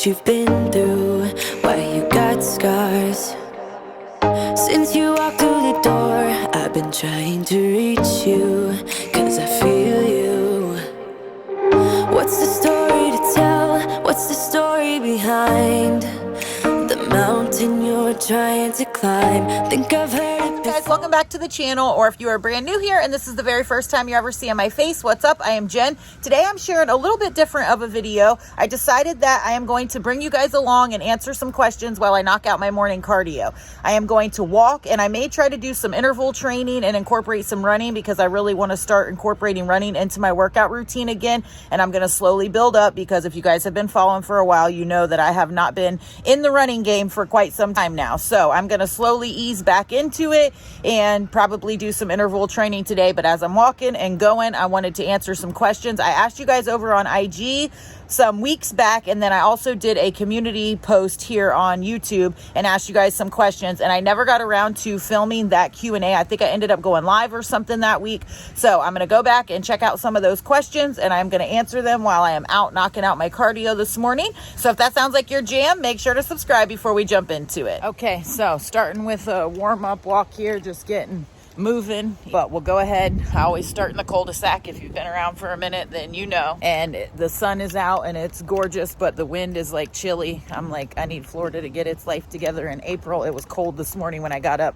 you've been through, why you got scars. Since you walked through the door, I've been trying to reach you, 'cause I feel you. What's the story to tell? What's the story behind the mountain you're trying to climb? Think I've heard it before. Guys, welcome back to the channel, or if you are brand new here and this is the very first time you ever see my face, what's up? I am Jen. Today I'm sharing a little bit different of a video. I decided that I am going to bring you guys along and answer some questions while I knock out my morning cardio. I am going to walk, and I may try to do some interval training and incorporate some running, because I really want to start incorporating running into my workout routine again. And I'm going to slowly build up, because if you guys have been following for a while, you know that I have not been in the running game for quite some time now. So I'm going to slowly ease back into it and probably do some interval training today. But as I'm walking and going, I wanted to answer some questions. I asked you guys over on IG some weeks back, and then I also did a community post here on YouTube and asked you guys some questions, and I never got around to filming that Q&A. I think I ended up going live or something that week. So I'm going to go back and check out some of those questions, and I'm going to answer them while I am out knocking out my cardio this morning. So if that sounds like your jam, make sure to subscribe before we jump into it. Okay, so starting with a warm-up walk here, just getting moving, but we'll go ahead. I always start in the cul-de-sac. If you've been around for a minute, then you know. And the sun is out and it's gorgeous, but the wind is like chilly. I'm like, I need Florida to get its life together in April. It was cold this morning when I got up.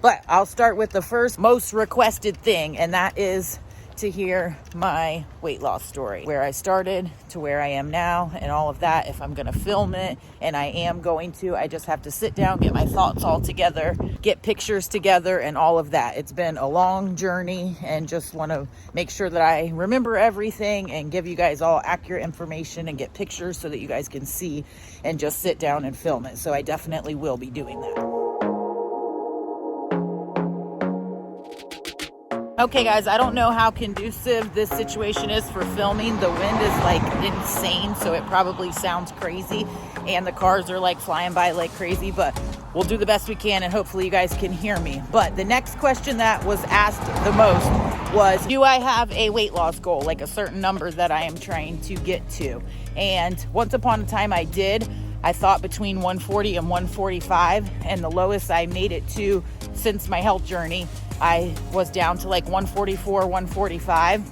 But I'll start with the first most requested thing, and that is to hear my weight loss story, where I started to where I am now and all of that. If I'm going to film it, and I am going to, I just have to sit down, get my thoughts all together, get pictures together and all of that. It's been a long journey, and just want to make sure that I remember everything and give you guys all accurate information and get pictures so that you guys can see and just sit down and film it. So I definitely will be doing that. Okay guys, I don't know how conducive this situation is for filming. The wind is like insane, so it probably sounds crazy, and the cars are like flying by like crazy, but we'll do the best we can, and hopefully you guys can hear me. But the next question that was asked the most was, do I have a weight loss goal, like a certain number that I am trying to get to? And once upon a time I did. I thought between 140 and 145, and the lowest I made it to since my health journey, I was down to like 144, 145,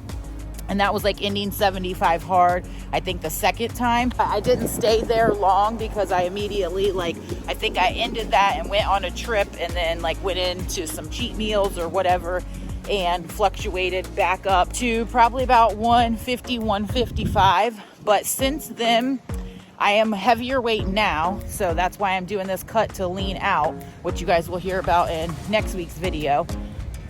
and that was like ending 75 hard. I think the second time I didn't stay there long, because I immediately, like, I think I ended that and went on a trip, and then like went into some cheat meals or whatever, and fluctuated back up to probably about 150, 155. But since then, I am heavier weight now, so that's why I'm doing this cut to lean out, which you guys will hear about in next week's video.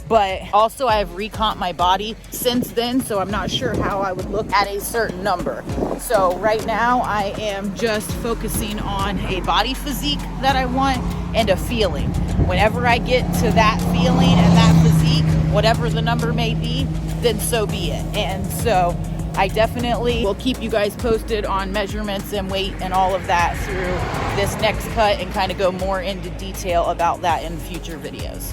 But also I've recomped my body since then, so I'm not sure how I would look at a certain number. So right now I am just focusing on a body physique that I want and a feeling. Whenever I get to that feeling and that physique, whatever the number may be, then so be it. And so I definitely will keep you guys posted on measurements and weight and all of that through this next cut, and kind of go more into detail about that in future videos.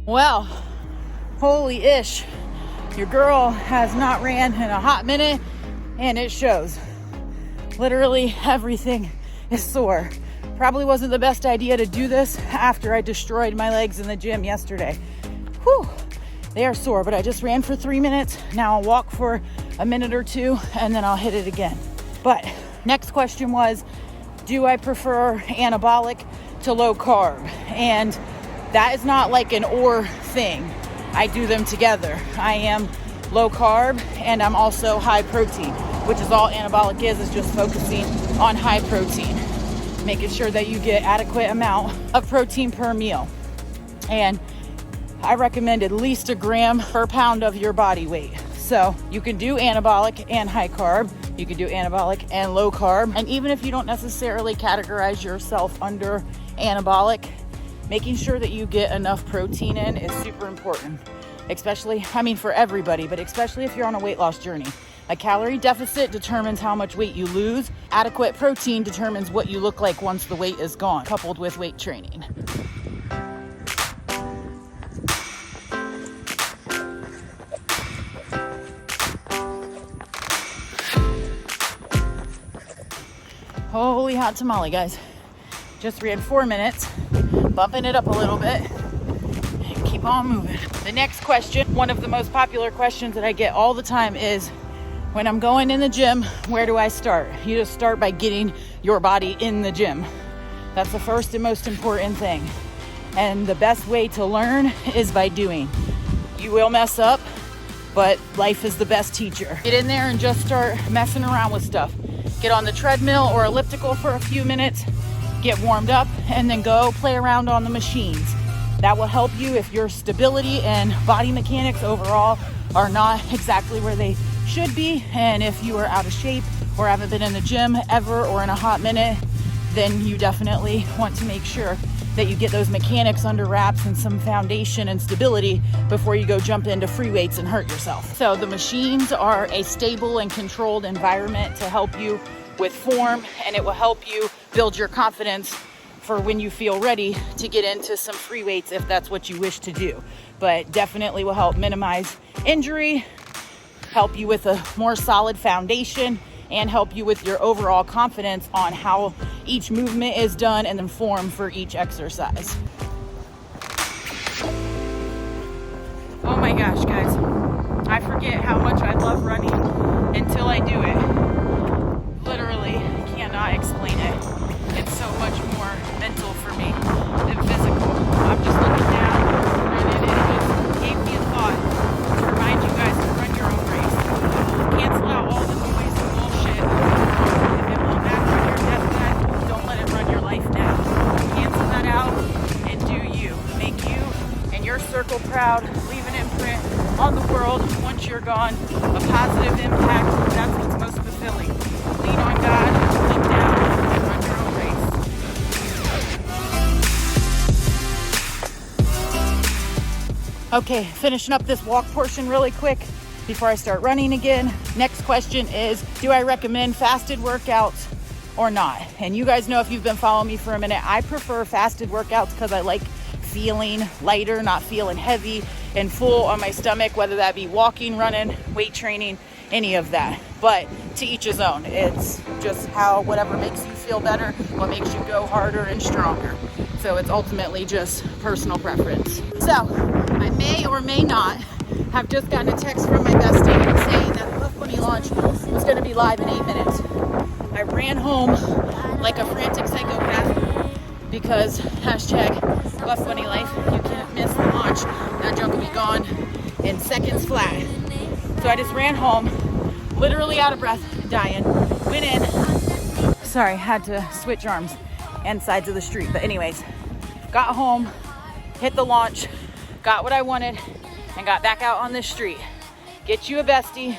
Well, holy ish. Your girl has not ran in a hot minute, and it shows. Literally everything is sore. Probably wasn't the best idea to do this after I destroyed my legs in the gym yesterday. Whew, they are sore, but I just ran for 3 minutes. Now I'll walk for a minute or two, and then I'll hit it again. But next question was, do I prefer anabolic to low carb? And that is not like an or thing. I do them together. I am low carb, and I'm also high protein, which is all anabolic is just focusing on high protein, making sure that you get adequate amount of protein per meal. And I recommend at least 1 gram per pound of your body weight. So you can do anabolic and high carb. You can do anabolic and low carb. And even if you don't necessarily categorize yourself under anabolic, making sure that you get enough protein in is super important, especially, I mean, for everybody, but especially if you're on a weight loss journey. A calorie deficit determines how much weight you lose. Adequate protein determines what you look like once the weight is gone, coupled with weight training. Holy hot tamale, guys. Just ran 4 minutes, bumping it up a little bit, and keep on moving. The next question, one of the most popular questions that I get all the time is, when I'm going in the gym, where do I start? You just start by getting your body in the gym. That's the first and most important thing. And the best way to learn is by doing. You will mess up, but life is the best teacher. Get in there and just start messing around with stuff. Get on the treadmill or elliptical for a few minutes, get warmed up, and then go play around on the machines. That will help you if your stability and body mechanics overall are not exactly where they should be. And if you are out of shape or haven't been in the gym ever or in a hot minute, then you definitely want to make sure that you get those mechanics under wraps and some foundation and stability before you go jump into free weights and hurt yourself. So the machines are a stable and controlled environment to help you with form, and it will help you build your confidence for when you feel ready to get into some free weights if that's what you wish to do. But definitely will help minimize injury, help you with a more solid foundation, and help you with your overall confidence on how each movement is done and then form for each exercise. Oh my gosh, guys. I forget how much I love running until I do it. Literally cannot explain it. It's so much more mental for me than physical. I'm just looking down and it just gave me a thought to remind you guys to run your own race. Cancel out all the noise and bullshit. If it won't back on your deathbed, don't let it run your life now. Cancel that out and do you. Make you and your circle proud. Leave an imprint on the world once you're gone. A positive impact. That's what's most fulfilling. Lean on God, lean down, and run your own race. Okay, finishing up this walk portion really quick before I start running again. Next question is, do I recommend fasted workouts or not? And you guys know, if you've been following me for a minute, I prefer fasted workouts because I like feeling lighter, not feeling heavy and full on my stomach, whether that be walking, running, weight training, any of that. But to each his own. It's just how, whatever makes you feel better, what makes you go harder and stronger. So it's ultimately just personal preference. So I may or may not have just gotten a text from my bestie saying that the Puff Bunny launch was going to be live in 8 minutes. I ran home like a frantic psychopath because hashtag Puff Bunny life. You can't miss the launch. That junk will be gone in seconds flat. So I just ran home, literally out of breath, dying. Went in. Sorry, had to switch arms and sides of the street. But anyways, got home, hit the launch, got what I wanted, and got back out on this street. Get you a bestie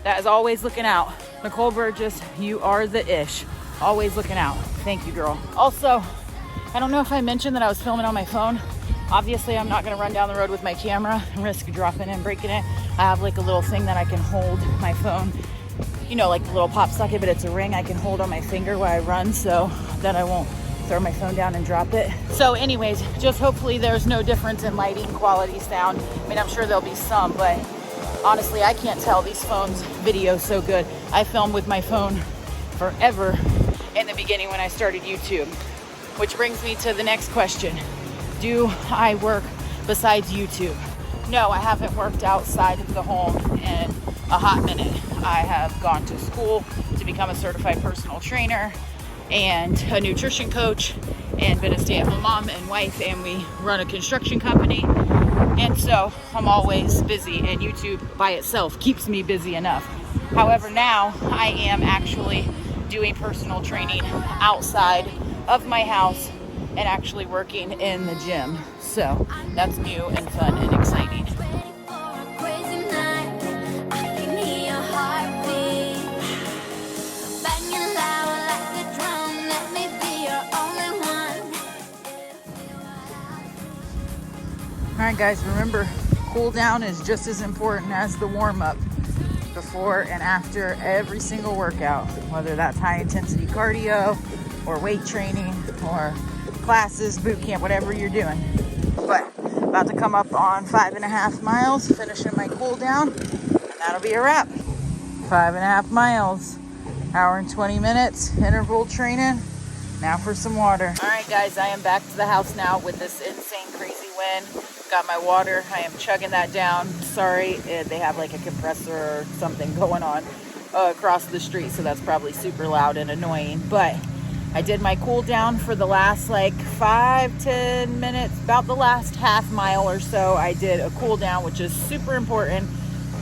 that is always looking out. Nicole Burgess, you are the ish. Always looking out. Thank you, girl. Also, I don't know if I mentioned that I was filming on my phone. Obviously, I'm not gonna run down the road with my camera and risk dropping and breaking it. I have like a little thing that I can hold my phone, you know, like the little pop socket, but it's a ring I can hold on my finger while I run so that I won't throw my phone down and drop it. So anyways, just hopefully there's no difference in lighting, quality, sound. I mean, I'm sure there'll be some, but honestly, I can't tell. These phones video so good. I filmed with my phone forever in the beginning when I started YouTube. Which brings me to the next question. Do I work besides YouTube? No, I haven't worked outside of the home in a hot minute. I have gone to school to become a certified personal trainer and a nutrition coach and been a stay-at-home mom and wife, and we run a construction company. And so I'm always busy, and YouTube by itself keeps me busy enough. However, now I am actually doing personal training outside of my house and actually working in the gym. So that's new and fun and exciting. All right, guys, remember, cool down is just as important as the warm up. before and after every single workout, whether that's high intensity cardio or weight training or classes, boot camp, whatever you're doing. But about to come up on 5.5 miles, finishing my cool down, and that'll be a wrap. 5.5 miles, hour and 20 minutes, interval training. Now for some water. All right, guys, I am back to the house now with this insane, crazy wind. Got my water. I am chugging that down. Sorry, they have like a compressor or something going on across the street, so that's probably super loud and annoying. But I did my cool down for the last like 5-10 minutes, about the last half mile or so. I did a cool down, which is super important.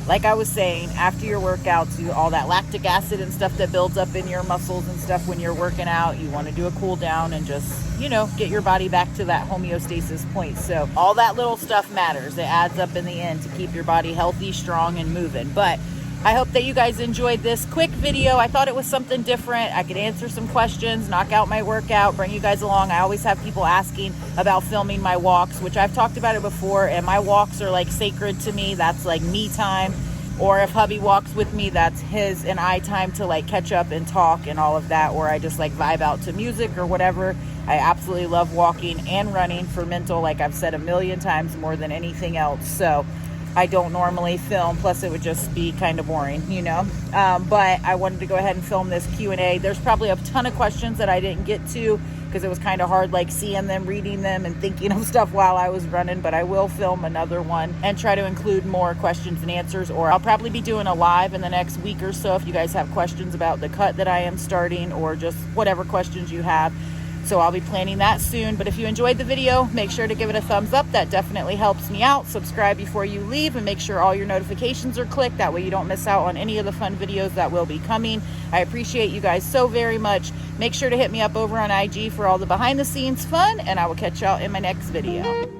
Like I was saying, after your workouts, all that lactic acid and stuff that builds up in your muscles and stuff when you're working out, you want to do a cool down and just, you know, get your body back to that homeostasis point. So all that little stuff matters. It adds up in the end to keep your body healthy, strong, and moving. But I hope that you guys enjoyed this quick video. I thought it was something different. I could answer some questions, knock out my workout, bring you guys along. I always have people asking about filming my walks, which I've talked about it before, and my walks are like sacred to me. That's like me time. Or if hubby walks with me, that's his and I time to like catch up and talk and all of that, or I just like vibe out to music or whatever. I absolutely love walking and running for mental, like I've said a million times, more than anything else. So I don't normally film, plus it would just be kind of boring, you know. But I wanted to go ahead and film this Q&A. There's probably a ton of questions that I didn't get to because it was kind of hard like seeing them, reading them, and thinking of stuff while I was running. But I will film another one and try to include more questions and answers, or I'll probably be doing a live in the next week or so if you guys have questions about the cut that I am starting, or just whatever questions you have. So I'll be planning that soon. But if you enjoyed the video, make sure to give it a thumbs up. That definitely helps me out. Subscribe before you leave and make sure all your notifications are clicked. That way you don't miss out on any of the fun videos that will be coming. I appreciate you guys so very much. Make sure to hit me up over on IG for all the behind the scenes fun, and I will catch y'all in my next video.